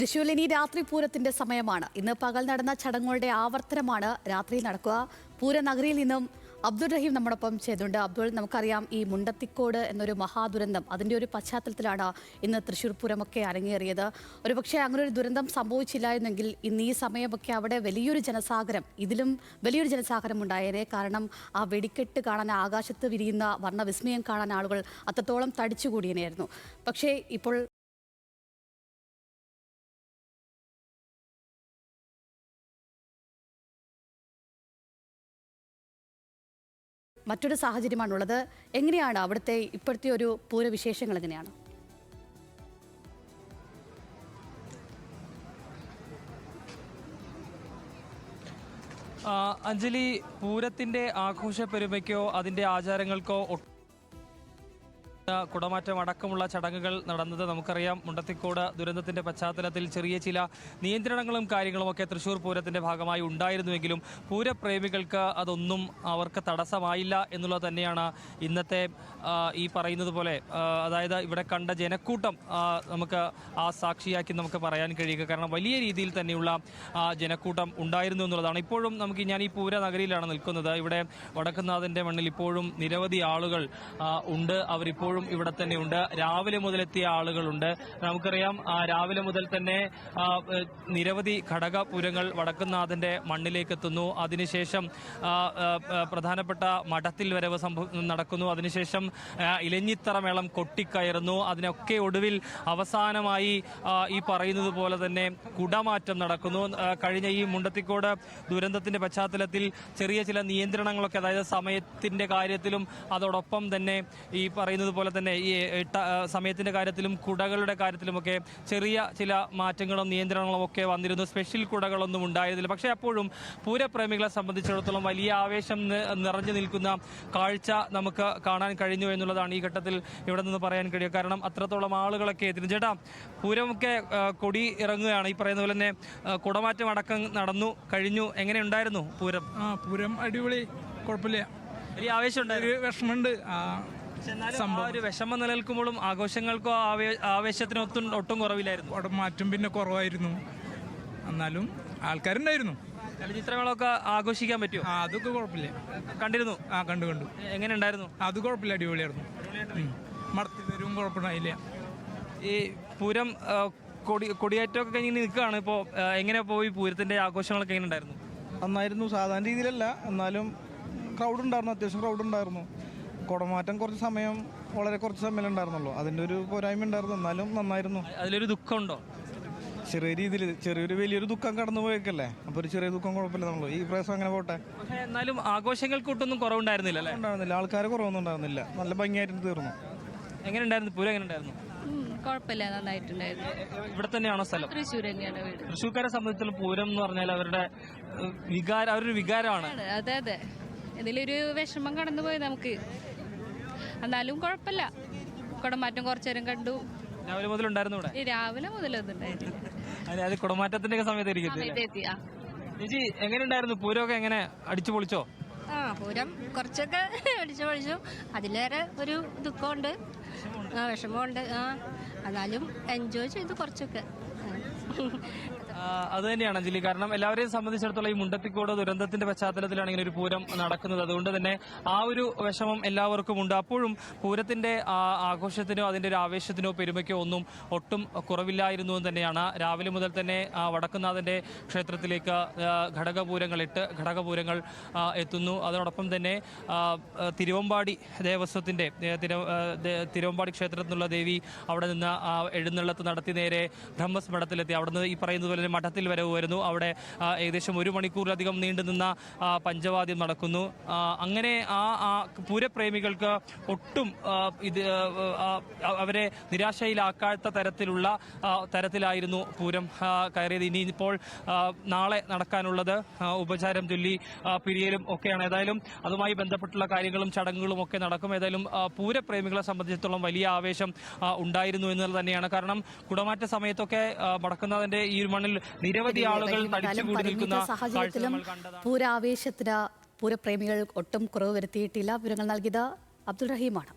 തൃശ്ശൂരിൽ ഇനി രാത്രി പൂരത്തിന്റെ സമയമാണ്. ഇന്ന് പകൽ നടന്ന ചടങ്ങുകളുടെ ആവർത്തനമാണ് രാത്രിയിൽ നടക്കുക. പൂരനഗരിയിൽ നിന്നും അബ്ദുൾ റഹീം നമ്മോടൊപ്പം ചെയ്തുണ്ട്. അബ്ദുൾ, നമുക്കറിയാം ഈ മുണ്ടത്തിക്കോട് എന്നൊരു മഹാദുരന്തം, അതിൻ്റെ ഒരു പശ്ചാത്തലത്തിലാണ് ഇന്ന് തൃശ്ശൂർ പൂരമൊക്കെ അരങ്ങേറിയത്. ഒരുപക്ഷെ അങ്ങനെ ഒരു ദുരന്തം സംഭവിച്ചില്ലായിരുന്നെങ്കിൽ ഇന്ന് ഈ സമയമൊക്കെ അവിടെ വലിയൊരു ജനസാഗരം, ഇതിലും വലിയൊരു ജനസാഗരം ഉണ്ടായേനെ. കാരണം ആ വെടിക്കെട്ട് കാണാൻ, ആകാശത്ത് വിരിയുന്ന വർണ്ണവിസ്മയം കാണാൻ ആളുകൾ അത്രത്തോളം തടിച്ചുകൂടിയനായിരുന്നു. പക്ഷേ ഇപ്പോൾ മറ്റൊരു സാഹചര്യമാണുള്ളത്. എങ്ങനെയാണ് അവിടുത്തെ ഇപ്പോഴത്തെ ഒരു പൂരവിശേഷങ്ങൾ എങ്ങനെയാണ്? അഞ്ജലി, പൂരത്തിന്റെ ആഘോഷ പെരുമയ്ക്കോ അതിന്റെ ആചാരങ്ങൾക്കോ കുടമാറ്റം അടക്കമുള്ള ചടങ്ങുകൾ നടന്നത് നമുക്കറിയാം. മുണ്ടത്തിക്കോട് ദുരന്തത്തിന്റെ പശ്ചാത്തലത്തിൽ ചെറിയ ചില നിയന്ത്രണങ്ങളും കാര്യങ്ങളുമൊക്കെ തൃശ്ശൂർ പൂരത്തിന്റെ ഭാഗമായി ഉണ്ടായിരുന്നുവെങ്കിലും പൂരപ്രേമികൾക്ക് അതൊന്നും അവർക്ക് തടസ്സമായില്ല എന്നുള്ളത് തന്നെയാണ് ഇന്നത്തെ ഈ പറയുന്നത് പോലെ, അതായത് ഇവിടെ കണ്ട ജനക്കൂട്ടം നമുക്ക് ആ സാക്ഷിയാക്കി നമുക്ക് പറയാൻ കഴിയുക. കാരണം വലിയ രീതിയിൽ തന്നെയുള്ള ജനക്കൂട്ടം ഉണ്ടായിരുന്നു എന്നുള്ളതാണ്. ഇപ്പോഴും ഞാൻ ഈ പൂരനഗരിയിലാണ് നിൽക്കുന്നത്. ഇവിടെ വടക്കുന്നാഥന്റെ മണ്ണിൽ ഇപ്പോഴും നിരവധി ആളുകൾ ഉണ്ട്. അവരിപ്പോഴും ഇവിടെ തന്നെ ഉണ്ട്. രാവിലെ മുതലെത്തിയ ആളുകളുണ്ട്. നമുക്കറിയാം, രാവിലെ മുതൽ തന്നെ നിരവധി ഘടകപൂരങ്ങൾ വടക്കുന്നാഥന്റെ മണ്ണിലേക്ക് എത്തുന്നു. അതിനുശേഷം പ്രധാനപ്പെട്ട മഠത്തിൽ വരവ് നടക്കുന്നു. അതിനുശേഷം ഇലഞ്ഞിത്തറ മേളം കൊട്ടിക്കയറുന്നു. അതിനൊക്കെ ഒടുവിൽ അവസാനമായി ഈ പറയുന്നത് പോലെ തന്നെ കുടമാറ്റം നടക്കുന്നു. കഴിഞ്ഞ ഈ മുണ്ടത്തിക്കോട് ദുരന്തത്തിന്റെ പശ്ചാത്തലത്തിൽ ചെറിയ ചില നിയന്ത്രണങ്ങളൊക്കെ, അതായത് സമയത്തിന്റെ കാര്യത്തിലും അതോടൊപ്പം തന്നെ ഈ പറയുന്നത് പോലെ തന്നെ ഈ സമയത്തിന്റെ കാര്യത്തിലും കുടകളുടെ കാര്യത്തിലുമൊക്കെ ചെറിയ ചില മാറ്റങ്ങളും നിയന്ത്രണങ്ങളും ഒക്കെ വന്നിരുന്നു. സ്പെഷ്യൽ കുടകളൊന്നും ഉണ്ടായിരുന്നില്ല. പക്ഷേ അപ്പോഴും പൂരപ്രേമികളെ സംബന്ധിച്ചിടത്തോളം വലിയ ആവേശം നിറഞ്ഞു നിൽക്കുന്ന കാഴ്ച നമുക്ക് കാണാൻ കഴിഞ്ഞു എന്നുള്ളതാണ് ഈ ഘട്ടത്തിൽ ഇവിടെ നിന്ന് പറയാൻ കഴിയുക. കാരണം അത്രത്തോളം ആളുകളൊക്കെ എത്തിയിരുന്നു. ചേട്ടാ, പൂരമൊക്കെ കൊടി ഇറങ്ങുകയാണ്. ഈ പറയുന്ന പോലെ തന്നെ കുടമാറ്റം അടക്കം നടന്നു കഴിഞ്ഞു. എങ്ങനെ ഉണ്ടായിരുന്നു പൂരം? പൂരം അടിപൊളി, കുഴപ്പമില്ല. വലിയ ആവേശം, വിഷമമുണ്ട്. ഒരു വിഷമം നിലനിൽക്കുമ്പോഴും ആഘോഷങ്ങൾക്കോ ആവേശത്തിനോ ഒട്ടും കുറവില്ലായിരുന്നു. മാറ്റം പിന്നെ കുറവായിരുന്നു, എന്നാലും ആൾക്കാരുണ്ടായിരുന്നു. ചലച്ചിത്രങ്ങളൊക്കെ ആഘോഷിക്കാൻ പറ്റുമോ? അതൊക്കെ കുഴപ്പമില്ല. കണ്ടിരുന്നു? കണ്ടു. എങ്ങനെ ഉണ്ടായിരുന്നു? അത് കുഴപ്പമില്ല, അടിപൊളിയായിരുന്നു. മടത്തിൽ വരും കുഴപ്പമില്ല. ഈ പൂരം കൊടിയേറ്റമൊക്കെ കഴിഞ്ഞ് നിൽക്കുകയാണ് ഇപ്പോൾ. എങ്ങനെ പോയി പൂരത്തിന്റെ ആഘോഷങ്ങളൊക്കെ എങ്ങനെ ഉണ്ടായിരുന്നു? നന്നായിരുന്നു. സാധാരണ രീതിയിലല്ല, എന്നാലും ക്രൗഡ് ഉണ്ടായിരുന്നു, അത്യാവശ്യം ക്രൗഡ് ഉണ്ടായിരുന്നു. കുടമാറ്റം വളരെ കുറച്ച് സമയം ഉണ്ടായിരുന്നുള്ളൂ. അതിൻ്റെ ഒരു പോരായ്മ ഉണ്ടായിരുന്നു, എന്നാലും നന്നായിരുന്നു. അതിലൊരു ദുഃഖമുണ്ടോ? ചെറിയ രീതിയിൽ വലിയൊരു ദുഃഖം കടന്നു പോയേക്കല്ലേ, അപ്പോൾ ഒരു ചെറിയ ദുഃഖം കുഴപ്പമില്ല. നമ്മൾ ഈ പ്രാവശ്യം അങ്ങനെ പോട്ടെ. പക്ഷേ എന്നാലും ആഘോഷങ്ങൾക്കൊട്ടൊന്നും കുറവുണ്ടായിരുന്നില്ല അല്ലേ? ഉണ്ടായിരുന്നില്ല, ആൾക്കാർ കുറവൊന്നും ഉണ്ടായിരുന്നില്ല. നല്ല ഭംഗിയായിട്ട് തീർന്നു. എങ്ങനെ ഉണ്ടായിരുന്നു പൂരം? എങ്ങനെ ഉണ്ടായിരുന്നു? കുഴപ്പമില്ല, നന്നായിട്ടുണ്ടായിരുന്നു. ഇവിടെ തന്നെയാണോ സ്ഥലം? തൃശ്ശൂർ തന്നെയാണ് വീട്. തൃശ്ശൂർക്കാരെ സംബന്ധിച്ചുള്ള പൂരം എന്ന് പറഞ്ഞാൽ അവരുടെ അവരൊരു വികാരമാണ്. അതെ, ഇതിലൊരു വിഷമം കടന്നുപോയി നമുക്ക്. എന്നാലും കുഴപ്പമില്ല. കുടമാറ്റം കുറച്ചു നേരം കണ്ടു. രാവിലെ മുതൽ ഉണ്ടായിരുന്നു ഇവിടെ? രാവിലെ മുതലൊന്നുണ്ടായിരുന്നു. അത് കുടമാറ്റത്തിന്റെ ഒക്കെ സമയത്തായിരിക്കും. ചേച്ചി, എങ്ങനെ ഉണ്ടായിരുന്നു പൂരമൊക്കെ? എങ്ങനെ അടിച്ചു പൊളിച്ചോ? പൂരം കുറച്ചൊക്കെ അടിച്ചു പൊളിച്ചു. അതിലേറെ ഒരു ദുഃഖമുണ്ട്, വിഷമമുണ്ട്. എന്നാലും എൻജോയ് ചെയ്തു കുറച്ചൊക്കെ. അത് തന്നെയാണ് അഞ്ജലി. കാരണം എല്ലാവരെയും സംബന്ധിച്ചിടത്തോളം ഈ മുണ്ടത്തിക്കോട് ദുരന്തത്തിന്റെ പശ്ചാത്തലത്തിലാണ് ഇങ്ങനെ ഒരു പൂരം നടക്കുന്നത്. അതുകൊണ്ട് തന്നെ ആ ഒരു വിഷമം എല്ലാവർക്കും ഉണ്ട്. അപ്പോഴും പൂരത്തിന്റെ ആഘോഷത്തിനോ അതിന്റെ ഒരു ആവേശത്തിനോ പെരുമയ്ക്കോ ഒന്നും ഒട്ടും കുറവില്ലായിരുന്നു എന്ന് തന്നെയാണ്. രാവിലെ മുതൽ തന്നെ വടക്കുന്നാഥന്റെ ക്ഷേത്രത്തിലേക്ക് 8 ഘടകപൂരങ്ങൾ എത്തുന്നു. അതോടൊപ്പം തന്നെ തിരുവമ്പാടി ദേവസ്വത്തിന്റെ തിരുവമ്പാടി ക്ഷേത്രത്തിൽ നിന്നുള്ള ദേവി അവിടെ നിന്ന് എഴുന്നള്ളത്ത് നടത്തി നേരെ ബ്രഹ്മസ് മഠത്തിലെത്തി. അവിടെ നിന്ന് ഈ പറയുന്നത് പോലെ മഠത്തിൽ വരവ് വരുന്നു. അവിടെ ഏകദേശം 1 മണിക്കൂറിലധികം നീണ്ടുനിന്ന പഞ്ചവാദ്യം നടക്കുന്നു. അങ്ങനെ ആ പൂരപ്രേമികൾക്ക് ഒട്ടും അവരെ നിരാശയിലാക്കാത്ത തരത്തിലായിരുന്നു പൂരം കയറിയത്. ഇനിയിപ്പോൾ നാളെ നടക്കാനുള്ളത് ഉപചാരം ചൊല്ലി പിരിയലും ഒക്കെയാണ്. ഏതായാലും അതുമായി ബന്ധപ്പെട്ടുള്ള കാര്യങ്ങളും ചടങ്ങുകളും ഒക്കെ നടക്കും. ഏതായാലും പൂരപ്രേമികളെ സംബന്ധിച്ചിടത്തോളം വലിയ ആവേശം ഉണ്ടായിരുന്നു എന്നുള്ളത് തന്നെയാണ്. കാരണം കുടമാറ്റ സമയത്തൊക്കെ വടക്കുന്നാഥന്റെ ഈ മണ്ണിൽ നിരവധി ആളുകൾ തടിച്ചുകൂടി നിൽക്കുന്ന സാഹചര്യത്തിലും പൂരാവേശത്തിന് പൂരപ്രേമികൾ ഒട്ടും കുറവ് വരുത്തിയിട്ടില്ല. വിവരങ്ങൾ നൽകിയത് അബ്ദുൾ റഹീമാണ്.